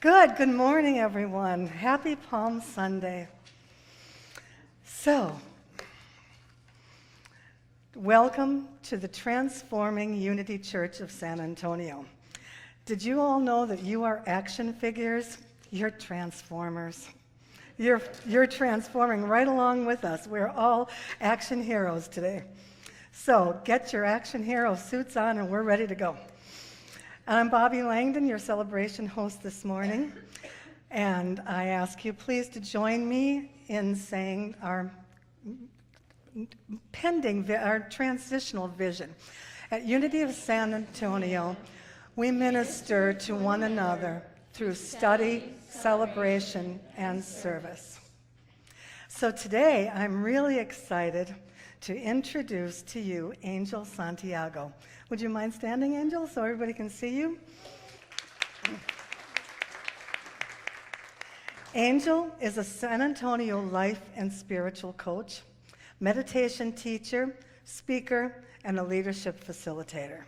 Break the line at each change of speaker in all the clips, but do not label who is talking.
Good morning, everyone. Happy Palm Sunday. So, welcome to the Transforming Unity Church of San Antonio. Did you all know that you are action figures? You're transformers. You're transforming right along with us. We're all action heroes today. So, get your action hero suits on and we're ready to go. I'm Bobby Langdon, your celebration host this morning, and I ask you please to join me in saying our transitional vision. At Unity of San Antonio, we minister to one another through study, celebration, and service. So today, I'm really excited to introduce to you Angel Santiago. Would you mind standing, Angel, so everybody can see you? Angel is a San Antonio life and spiritual coach, meditation teacher, speaker, and a leadership facilitator.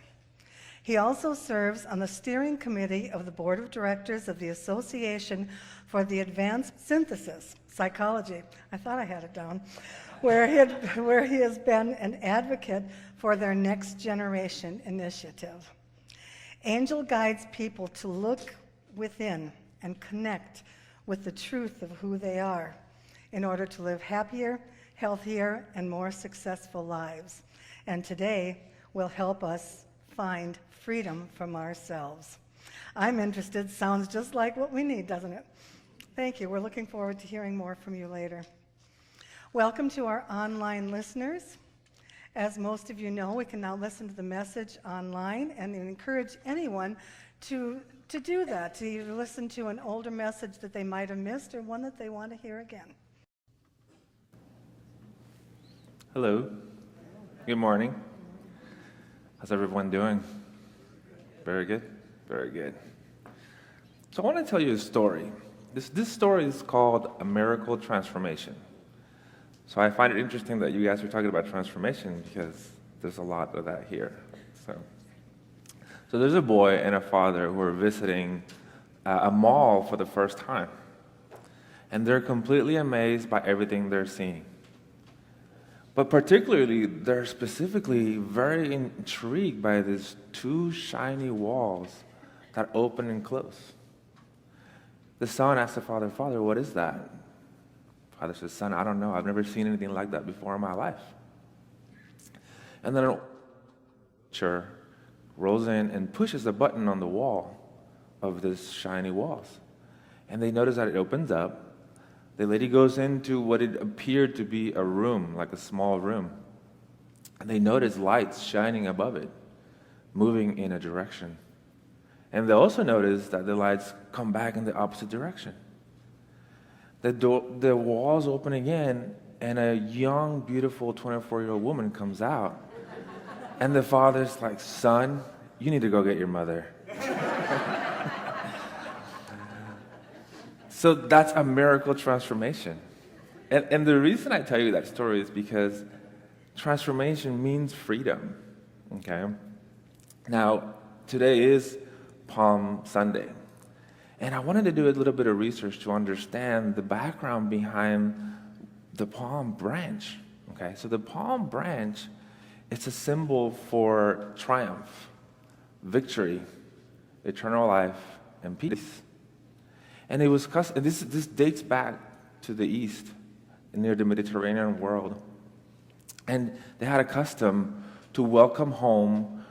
He also serves on the steering committee of the board of directors of the Association for the Advanced Synthesis Psychology. I thought I had it down. Where he has been an advocate for their Next Generation initiative. Angel guides people to look within and connect with the truth of who they are in order to live happier, healthier, and more successful lives. And today will help us find freedom from ourselves. I'm interested. Sounds just like what we need, doesn't it? Thank you. We're looking forward to hearing more from you later. Welcome to our online listeners. As most of you know, we can now listen to the message online, and we encourage anyone to do that, to either listen to an older message that they might have missed or one that they want to hear again.
Hello. Good morning. How's everyone doing? Very good? Very good. So I want to tell you a story. This story is called A Miracle Transformation. So I find it interesting that you guys are talking about transformation because there's a lot of that here. So there's a boy and a father who are visiting a mall for the first time. And they're completely amazed by everything they're seeing. But particularly, they're specifically very intrigued by these two shiny walls that open and close. The son asks the father, "Father, what is that?" Father says, "Son, I don't know. I've never seen anything like that before in my life." And then a teacher rolls in and pushes a button on the wall of this shiny walls. And they notice that it opens up. The lady goes into what it appeared to be a room, like a small room. And they notice lights shining above it, moving in a direction. And they also notice that the lights come back in the opposite direction. The walls open again, and a young, beautiful 24-year-old woman comes out. And the father's like, "Son, you need to go get your mother." So that's a miracle transformation. And the reason I tell you that story is because transformation means freedom, okay? Now, today is Palm Sunday. And I wanted to do a little bit of research to understand the background behind the palm branch. Okay, so the palm branch, it's a symbol for triumph, victory, eternal life, and peace. And it was this dates back to the East, near the Mediterranean world. And they had a custom to welcome home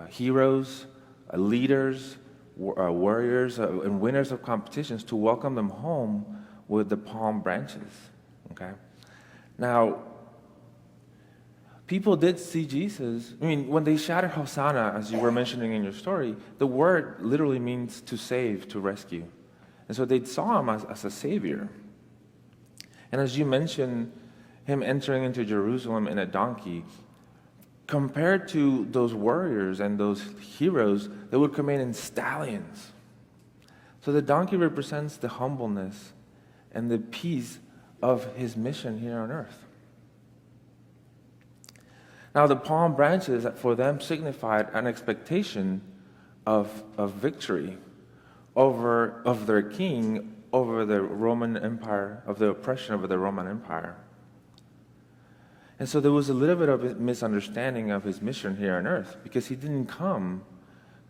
heroes, leaders, warriors, and winners of competitions, to welcome them home with the palm branches. Okay? Now, people did see Jesus. I mean, when they shouted Hosanna, as you were mentioning in your story, the word literally means to save, to rescue. And so they saw him as a savior. And as you mentioned, him entering into Jerusalem in a donkey, compared to those warriors and those heroes, they would come in stallions. So the donkey represents the humbleness and the peace of his mission here on earth. Now, the palm branches for them signified an expectation of victory, of their king over the Roman Empire, of the oppression of the Roman Empire. And so there was a little bit of a misunderstanding of his mission here on earth, because he didn't come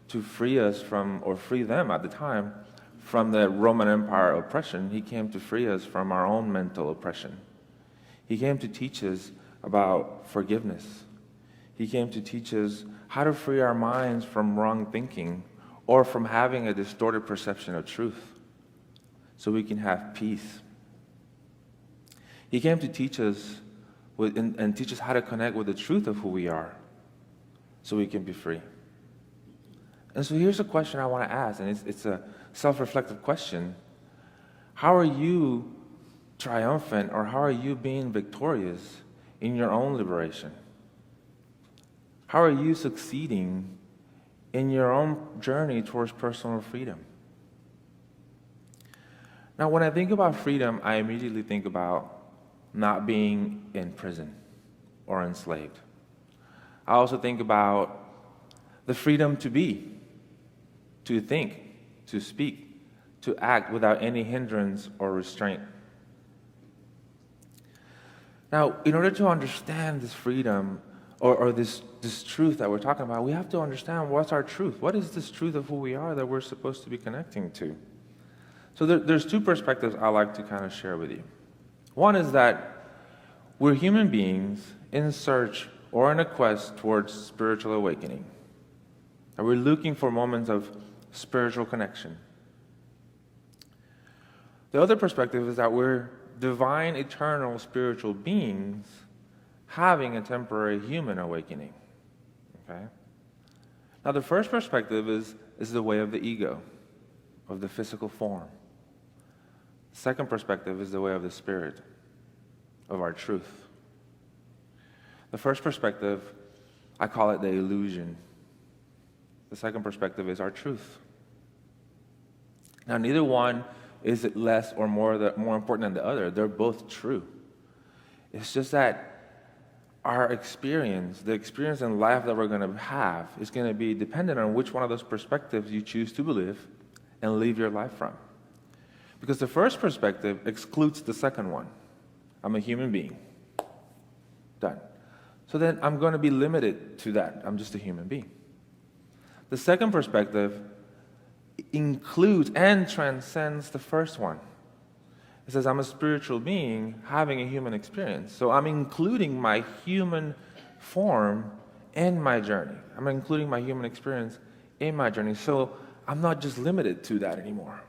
to free us from, or free them at the time, from the Roman Empire oppression. He came to free us from our own mental oppression. He came to teach us about forgiveness. He came to teach us how to free our minds from wrong thinking or from having a distorted perception of truth so we can have peace. He came to teach us and teach us how to connect with the truth of who we are so we can be free. And so here's a question I want to ask, and it's a self-reflective question. How are you triumphant, or how are you being victorious in your own liberation? How are you succeeding in your own journey towards personal freedom? Now, when I think about freedom, I immediately think about not being in prison or enslaved. I also think about the freedom to be, to think, to speak, to act without any hindrance or restraint. Now, in order to understand this freedom or this truth that we're talking about, we have to understand what's our truth. What is this truth of who we are that we're supposed to be connecting to? So there's two perspectives I like to kind of share with you. One is that we're human beings in search or in a quest towards spiritual awakening. And we're looking for moments of spiritual connection. The other perspective is that we're divine, eternal, spiritual beings having a temporary human awakening. Okay? Now, the first perspective is the way of the ego, of the physical form. The second perspective is the way of the spirit, of our truth. The first perspective, I call it the illusion. The second perspective is our truth. Now, neither one is less or more important than the other. They're both true. It's just that our experience, the experience in life that we're going to have, is going to be dependent on which one of those perspectives you choose to believe and live your life from. Because the first perspective excludes the second one. I'm a human being. Done. So then I'm going to be limited to that. I'm just a human being. The second perspective includes and transcends the first one. It says I'm a spiritual being having a human experience. So I'm including my human form in my journey. I'm including my human experience in my journey. So I'm not just limited to that anymore.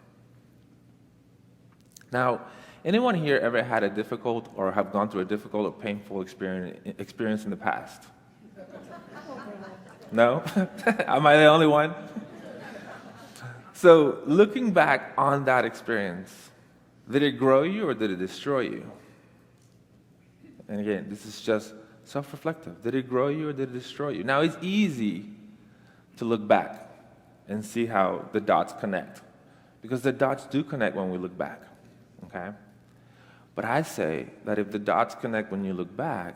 Now, anyone here ever had a difficult or have gone through a difficult or painful experience in the past? No? Am I the only one? So, looking back on that experience, did it grow you or did it destroy you? And again, this is just self-reflective. Did it grow you or did it destroy you? Now, it's easy to look back and see how the dots connect, because the dots do connect when we look back, okay? But I say that if the dots connect when you look back,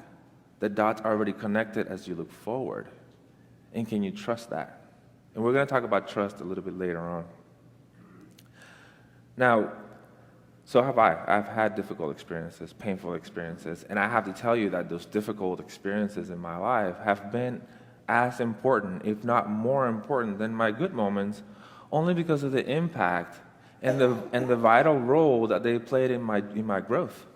the dots are already connected as you look forward. And can you trust that? And we're going to talk about trust a little bit later on. Now, so have I. I've had difficult experiences, painful experiences, and I have to tell you that those difficult experiences in my life have been as important, if not more important, than my good moments, only because of the impact and the vital role that they played in my growth.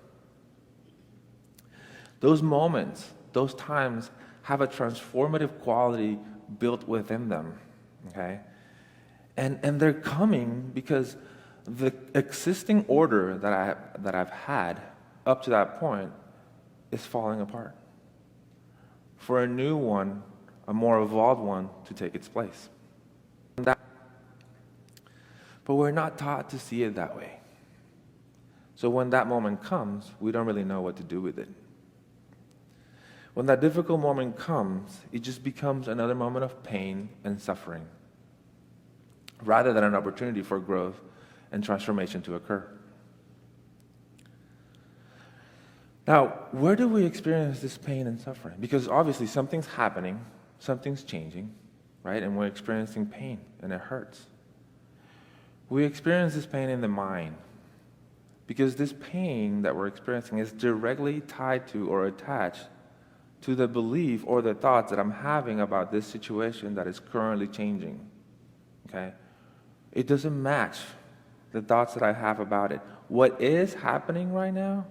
Those moments, those times, have a transformative quality built within them, okay? And they're coming because the existing order that I've had up to that point is falling apart for a new one, a more evolved one, to take its place. But we're not taught to see it that way. So when that moment comes, we don't really know what to do with it. When that difficult moment comes, it just becomes another moment of pain and suffering, rather than an opportunity for growth and transformation to occur. Now, where do we experience this pain and suffering? Because obviously something's happening, something's changing, right? And we're experiencing pain, and it hurts. We experience this pain in the mind because this pain that we're experiencing is directly tied to or attached to the belief or the thoughts that I'm having about this situation that is currently changing. Okay? It doesn't match the thoughts that I have about it. What is happening right now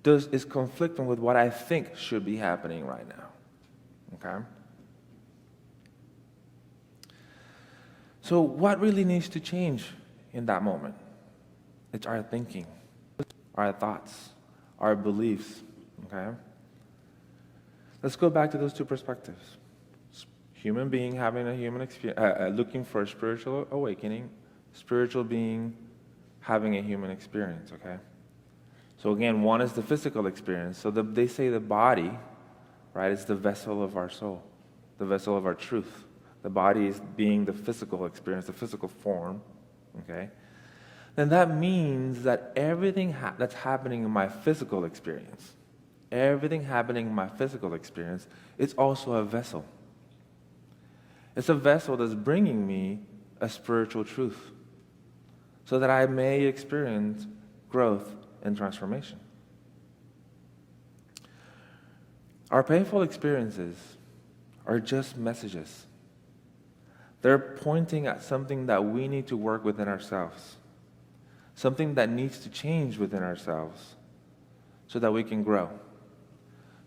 is conflicting with what I think should be happening right now. Okay? So what really needs to change in that moment? It's our thinking, our thoughts, our beliefs. Okay? Let's go back to those two perspectives. Human being having a human experience, looking for a spiritual awakening, spiritual being having a human experience, okay? So again, one is the physical experience. So they say the body, right, is the vessel of our soul, the vessel of our truth. The body is being the physical experience, the physical form, okay? Then that means that everything that's happening in my physical experience, everything happening in my physical experience is also a vessel. It's a vessel that's bringing me a spiritual truth so that I may experience growth and transformation. Our painful experiences are just messages. They're pointing at something that we need to work within ourselves, something that needs to change within ourselves so that we can grow,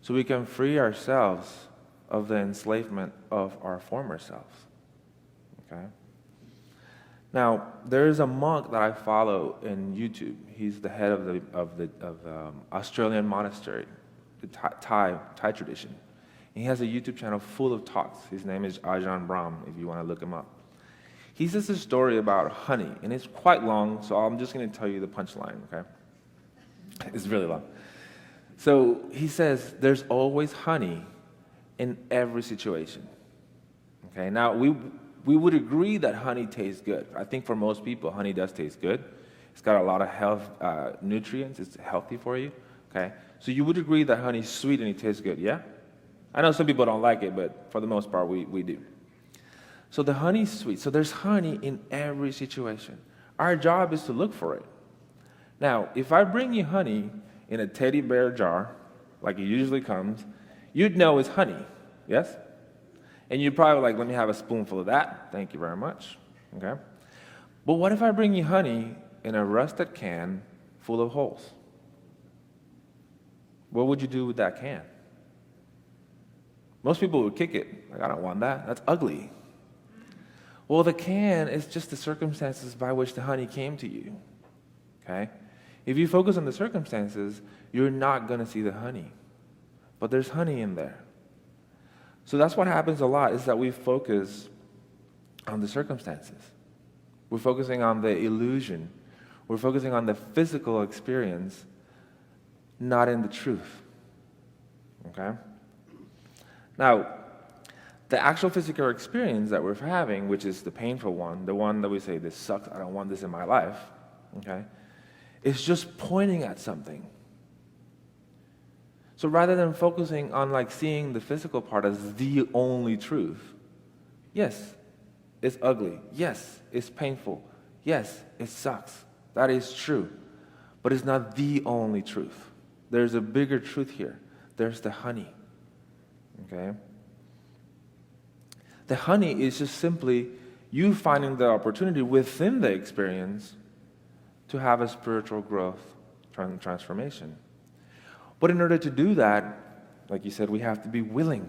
so we can free ourselves of the enslavement of our former selves. Okay? Now, there is a monk that I follow in YouTube. He's the head of the Australian monastery, the Thai tradition. And he has a YouTube channel full of talks. His name is Ajahn Brahm, if you want to look him up. He says a story about honey, and it's quite long, so I'm just going to tell you the punchline, okay? It's really long. So he says there's always honey in every situation. Okay, now we would agree that honey tastes good. I think for most people, honey does taste good. It's got a lot of health nutrients. It's healthy for you. Okay, so you would agree that honey's sweet and it tastes good, yeah? I know some people don't like it, but for the most part, we do. So the honey's sweet. So there's honey in every situation. Our job is to look for it. Now, if I bring you honey in a teddy bear jar, like it usually comes, you'd know it's honey, yes? And you'd probably like, let me have a spoonful of that. Thank you very much, okay? But what if I bring you honey in a rusted can full of holes? What would you do with that can? Most people would kick it. Like, I don't want that. That's ugly. Well, the can is just the circumstances by which the honey came to you, okay? If you focus on the circumstances, you're not going to see the honey. But there's honey in there. So that's what happens a lot, is that we focus on the circumstances. We're focusing on the illusion. We're focusing on the physical experience, not in the truth. Okay? Now, the actual physical experience that we're having, which is the painful one, the one that we say, this sucks, I don't want this in my life, okay, is just pointing at something. So rather than focusing on like seeing the physical part as the only truth, yes, it's ugly. Yes, it's painful. Yes, it sucks. That is true. But it's not the only truth. There's a bigger truth here. There's the honey. Okay? The honey is just simply you finding the opportunity within the experience to have a spiritual growth, transformation. But in order to do that, like you said, we have to be willing.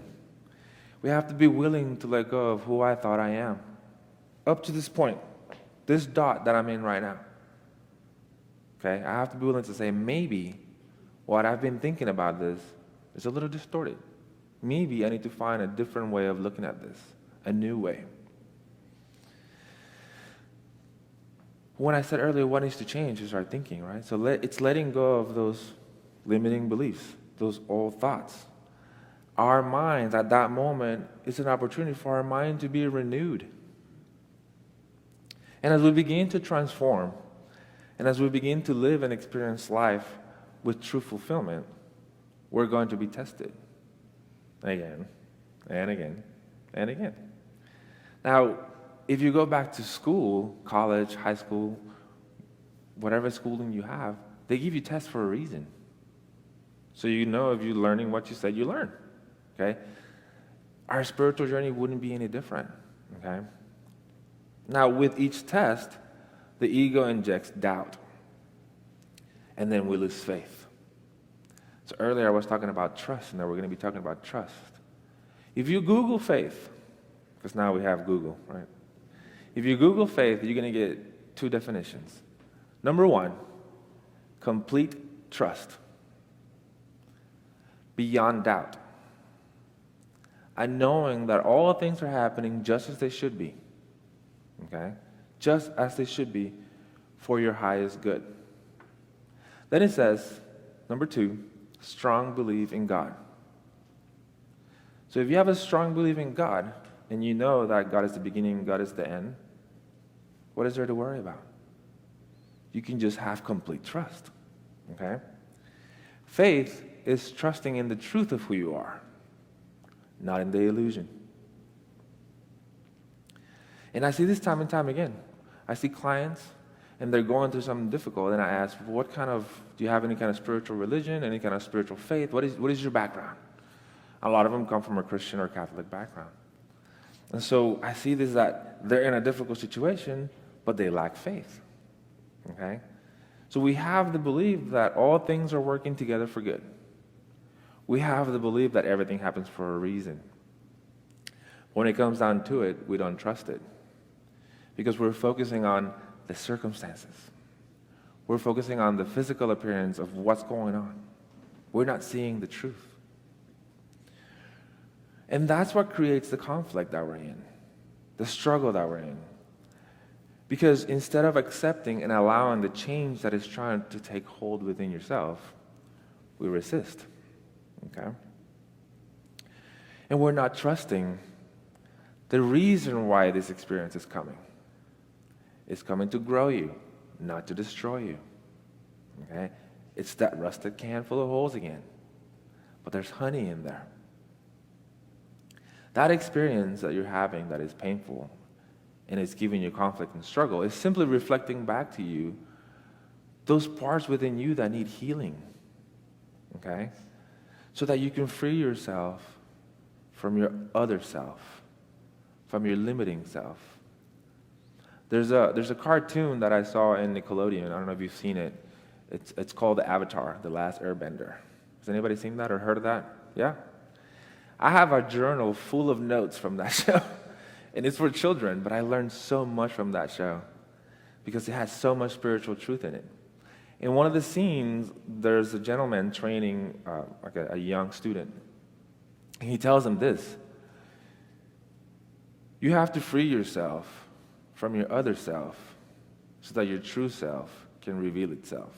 We have to be willing to let go of who I thought I am. Up to this point, this dot that I'm in right now. Okay? I have to be willing to say, maybe what I've been thinking about this is a little distorted. Maybe I need to find a different way of looking at this, a new way. When I said earlier, what needs to change is our thinking, right? So it's letting go of those limiting beliefs, those old thoughts. Our minds at that moment is an opportunity for our mind to be renewed. And as we begin to transform, and as we begin to live and experience life with true fulfillment, we're going to be tested again and again and again. Now, if you go back to school, college, high school, whatever schooling you have, they give you tests for a reason. So you know if you're learning what you said you learn, okay? Our spiritual journey wouldn't be any different, okay? Now, with each test, the ego injects doubt, and then we lose faith. So earlier I was talking about trust, and now we're going to be talking about trust. If you Google faith, because now we have Google, right? If you Google faith, you're going to get two definitions. Number one, complete trust, beyond doubt, and knowing that all things are happening just as they should be, okay? Just as they should be for your highest good. Then it says, number two, strong belief in God. So if you have a strong belief in God, and you know that God is the beginning, God is the end, what is there to worry about? You can just have complete trust, okay? Faith is trusting in the truth of who you are, not in the illusion. And I see this time and time again. I see clients, and they're going through something difficult, and I ask, do you have any kind of spiritual religion, any kind of spiritual faith? What is your background? A lot of them come from a Christian or Catholic background. And so I see this, that they're in a difficult situation, but they lack faith, okay? So we have the belief that all things are working together for good. We have the belief that everything happens for a reason. When it comes down to it, we don't trust it, because we're focusing on the circumstances. We're focusing on the physical appearance of what's going on. We're not seeing the truth. And that's what creates the conflict that we're in, the struggle that we're in. Because instead of accepting and allowing the change that is trying to take hold within yourself, we resist, okay? And we're not trusting the reason why this experience is coming. It's coming to grow you, not to destroy you, okay? It's that rusted can full of holes again, but there's honey in there. That experience that you're having that is painful and it's giving you conflict and struggle is simply reflecting back to you those parts within you that need healing, okay? So that you can free yourself from your other self, from your limiting self. There's a cartoon that I saw in Nickelodeon. I don't know if you've seen it. It's called Avatar, The Last Airbender. Has anybody seen that or heard of that? Yeah? I have a journal full of notes from that show, and it's for children, but I learned so much from that show because it has so much spiritual truth in it. In one of the scenes, there's a gentleman training a young student, and he tells him this: you have to free yourself from your other self so that your true self can reveal itself.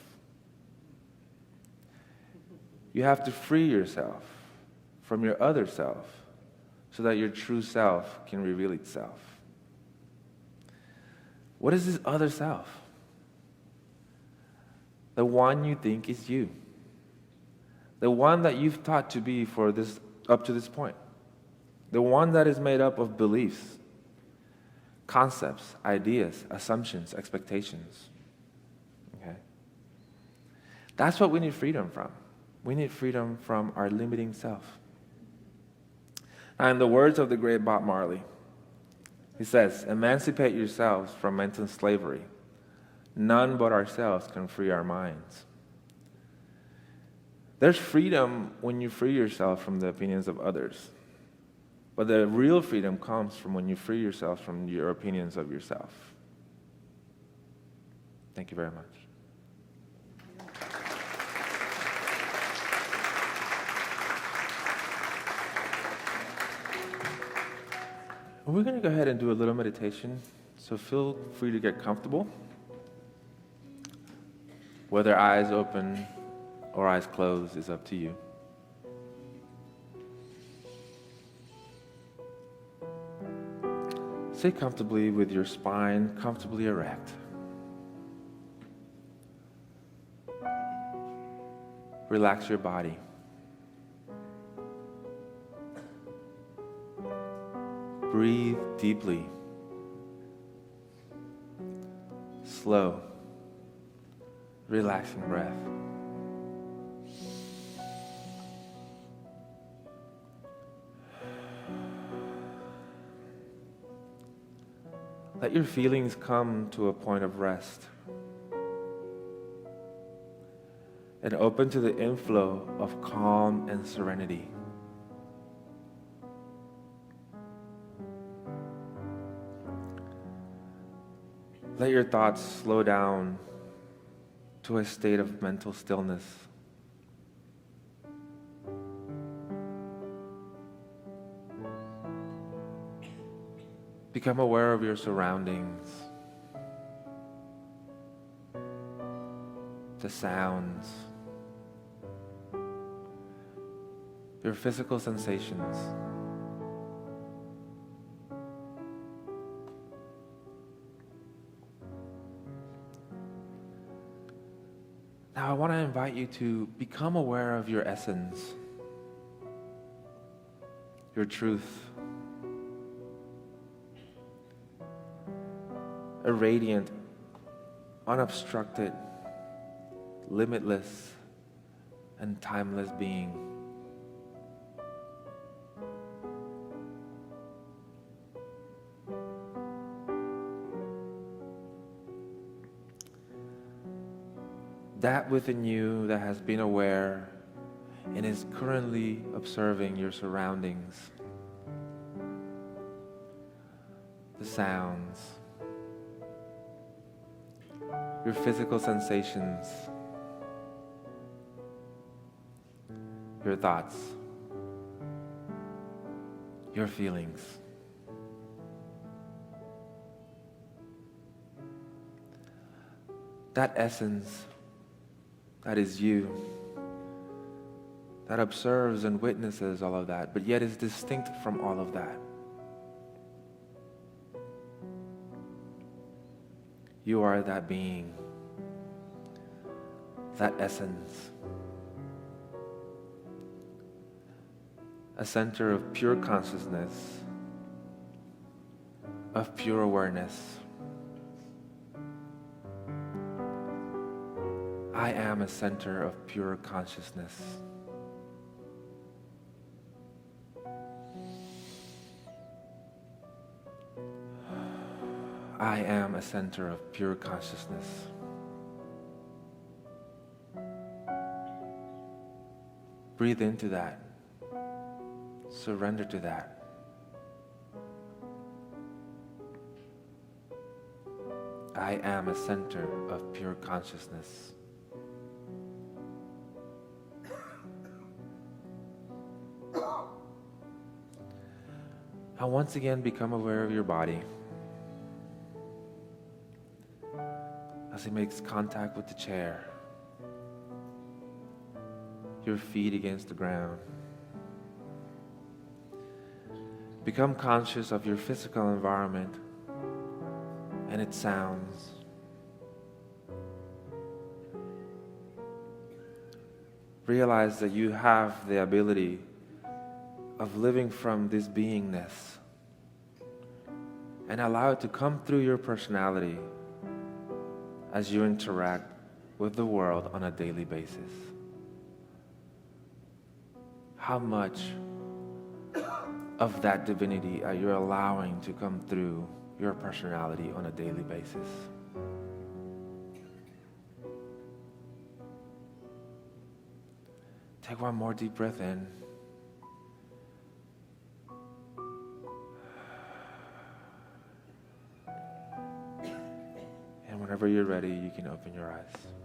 You have to free yourself from your other self so that your true self can reveal itself. What is this other self? The one you think is you. The one that you've taught to be up to this point. The one that is made up of beliefs, concepts, ideas, assumptions, expectations. Okay? That's what we need freedom from. We need freedom from our limiting self. Now, in the words of the great Bob Marley, he says, "Emancipate yourselves from mental slavery. None but ourselves can free our minds." There's freedom when you free yourself from the opinions of others. But the real freedom comes from when you free yourself from your opinions of yourself. Thank you very much. We're going to go ahead and do a little meditation, so feel free to get comfortable. Whether eyes open or eyes closed is up to you. Sit comfortably with your spine comfortably erect. Relax your body. Breathe deeply slow, relaxing breath. Let your feelings come to a point of rest and open to the inflow of calm and serenity. Let your thoughts slow down to a state of mental stillness. Become aware of your surroundings, the sounds, your physical sensations. Now I want to invite you to become aware of your essence, your truth. A radiant, unobstructed, limitless, and timeless being. That within you that has been aware and is currently observing your surroundings, the sounds, your physical sensations, your thoughts, your feelings. That essence, that is you, that observes and witnesses all of that, but yet is distinct from all of that. You are that being, that essence, a center of pure consciousness, of pure awareness. I am a center of pure consciousness. I am a center of pure consciousness. Breathe into that. Surrender to that. I am a center of pure consciousness. Now once again, become aware of your body as it makes contact with the chair, your feet against the ground. Become conscious of your physical environment and its sounds. Realize that you have the ability of living from this beingness and allow it to come through your personality as you interact with the world on a daily basis. How much of that divinity are you allowing to come through your personality on a daily basis? Take one more deep breath in. And whenever you're ready, you can open your eyes.